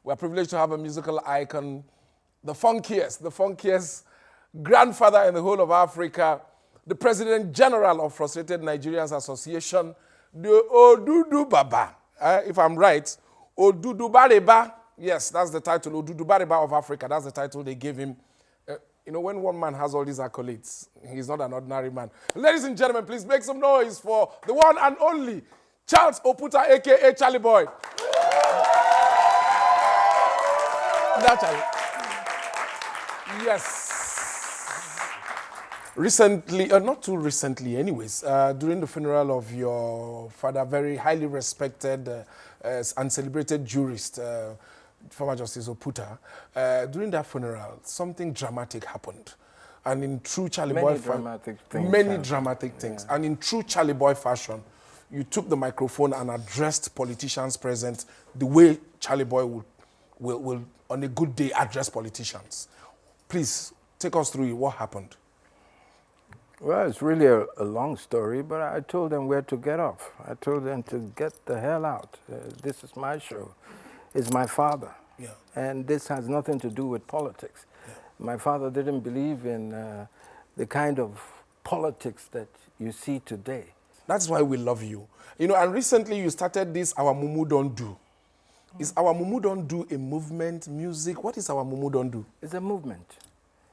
We're privileged to have a musical icon, the funkiest grandfather in the whole of Africa, the President General of Frustrated Nigerians Association, the Odudu Baba. If I'm right, Odudu Bariba. Yes, that's the title, Odudu Bariba of Africa. That's the title they gave him. You know, when one man has all these accolades, he's not an ordinary man. Ladies and gentlemen, please make some noise for the one and only Charles Oputa, a.k.a. Charlie Boy. That Charlie. Yes. Recently, not too recently anyways, during the funeral of your father, very highly respected and celebrated jurist, former Justice Oputa, during that funeral, something dramatic happened. And in true Charlie Boy fashion, many dramatic things. And in true Charlie Boy fashion, you took the microphone and addressed politicians present the way Charlie Boy will on a good day, address politicians. Please, take us through it. What happened? Well, it's really a long story, but I told them where to get off. I told them to get the hell out. This is my show. It's my father. Yeah. And this has nothing to do with politics. Yeah. My father didn't believe in the kind of politics that you see today. That's why we love you. You know, and recently you started this Our Mumu Don't Do. Is Our Mumu Don't Do a movement, music? What is Our Mumu Don't Do? It's a movement.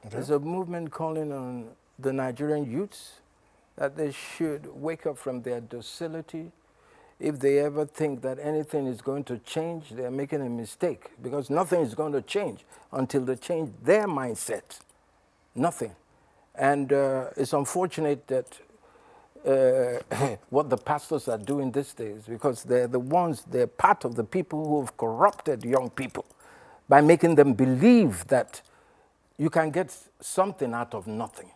Okay. It's a movement calling on the Nigerian youths that they should wake up from their docility. If they ever think that anything is going to change, they're making a mistake, because nothing is going to change until they change their mindset. Nothing. And it's unfortunate that what the pastors are doing these days, because they're part of the people who have corrupted young people by making them believe that you can get something out of nothing,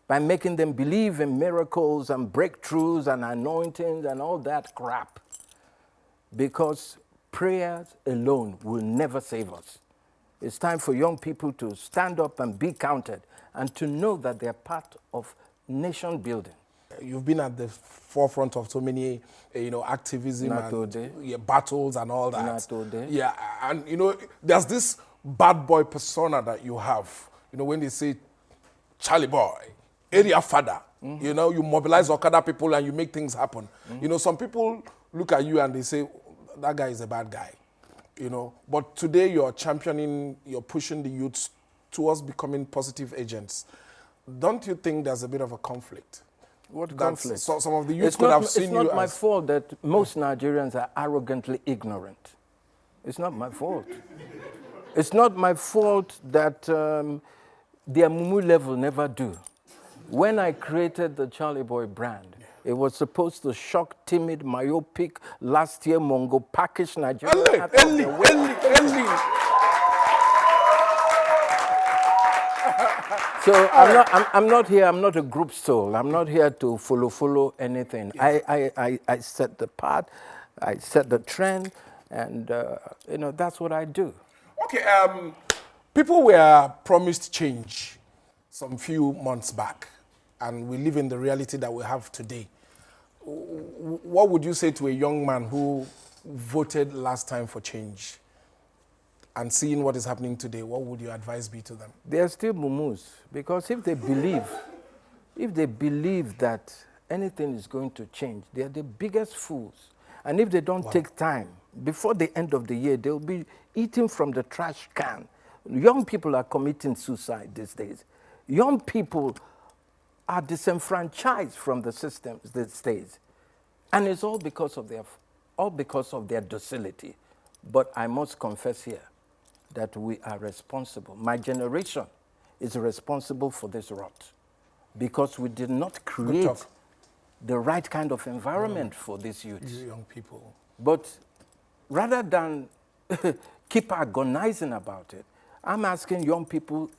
by making them believe in miracles and breakthroughs and anointings and all that crap. Because prayers alone will never save us. It's time for young people to stand up and be counted and to know that they're part of nation building. You've been at the forefront of so many, activism and battles and all that. Yeah, and there's this bad boy persona that you have. When they say Charlie Boy, area father, you mobilize Okada people and you make things happen. Some people look at you and they say, that guy is a bad guy. But today you're pushing the youths towards becoming positive agents. Don't you think there's a bit of a conflict? What conflict? So some of the youth could have seen you. It's not my fault that most Nigerians are arrogantly ignorant. It's not my fault. It's not my fault that their mumu level never do. When I created the Charlie Boy brand, it was supposed to shock timid, myopic, last year Mongo package Nigerians. So I'm not here. I'm not a group soul. I'm not here to follow anything. Yeah. I set the path, I set the trend, and that's what I do. Okay. People were promised change some few months back, and we live in the reality that we have today. What would you say to a young man who voted last time for change? And seeing what is happening today, what would your advice be to them? They are still mumus, because if they believe that anything is going to change, they are the biggest fools. And if they don't take time, before the end of the year, they'll be eating from the trash can. Young people are committing suicide these days. Young people are disenfranchised from the systems these days. And it's all because of their docility. But I must confess here that we are responsible. My generation is responsible for this rot, because we did not create the right kind of environment for these youths. Young people. But rather than keep agonizing about it, I'm asking young people,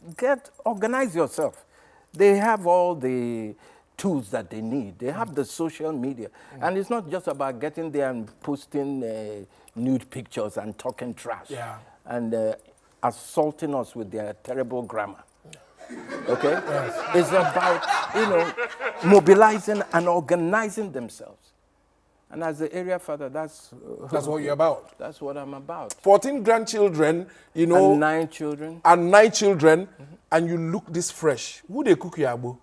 organize yourself. They have all the tools that they need. They have the social media. And it's not just about getting there and posting nude pictures and talking trash. Yeah. And assaulting us with their terrible grammar. Okay? Yes. It's about, mobilizing and organizing themselves. And as the area father, that's what you're about. That's what I'm about. 14 grandchildren, you know. And 9 children. And 9 children, and you look this fresh. Who they cook your abo?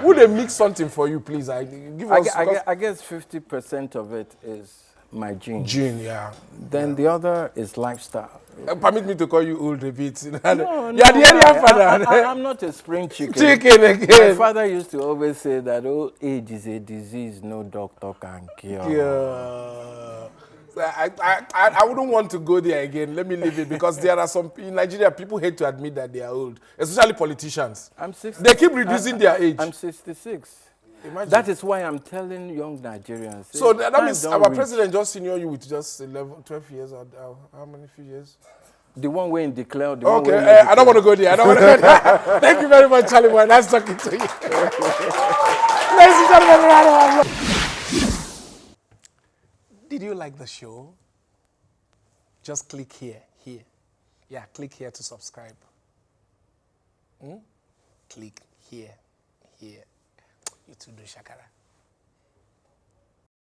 Who they mix something for you, please? I guess 50% of it is my genes. Gene, yeah. Then the other is lifestyle. Permit me to call you old a bit. No, yeah, the area father. I'm not a spring chicken. Chicken again. My father used to always say that old age is a disease no doctor can cure. Yeah. So I wouldn't want to go there again. Let me leave it because there are some in Nigeria people hate to admit that they are old, especially politicians. I'm 60. They keep reducing their age. I'm 66. Imagine. That is why I'm telling young Nigerians. So that means our president just senior you with just 12 years or how many few years? The one way in declare. Okay, I don't want to go there. I don't want to go there. Thank you very much, Charlie boy. Nice talking to you. Ladies and gentlemen, round of applause. Did you like the show? Just click here. Yeah, click here to subscribe. Click here. You too do shakara.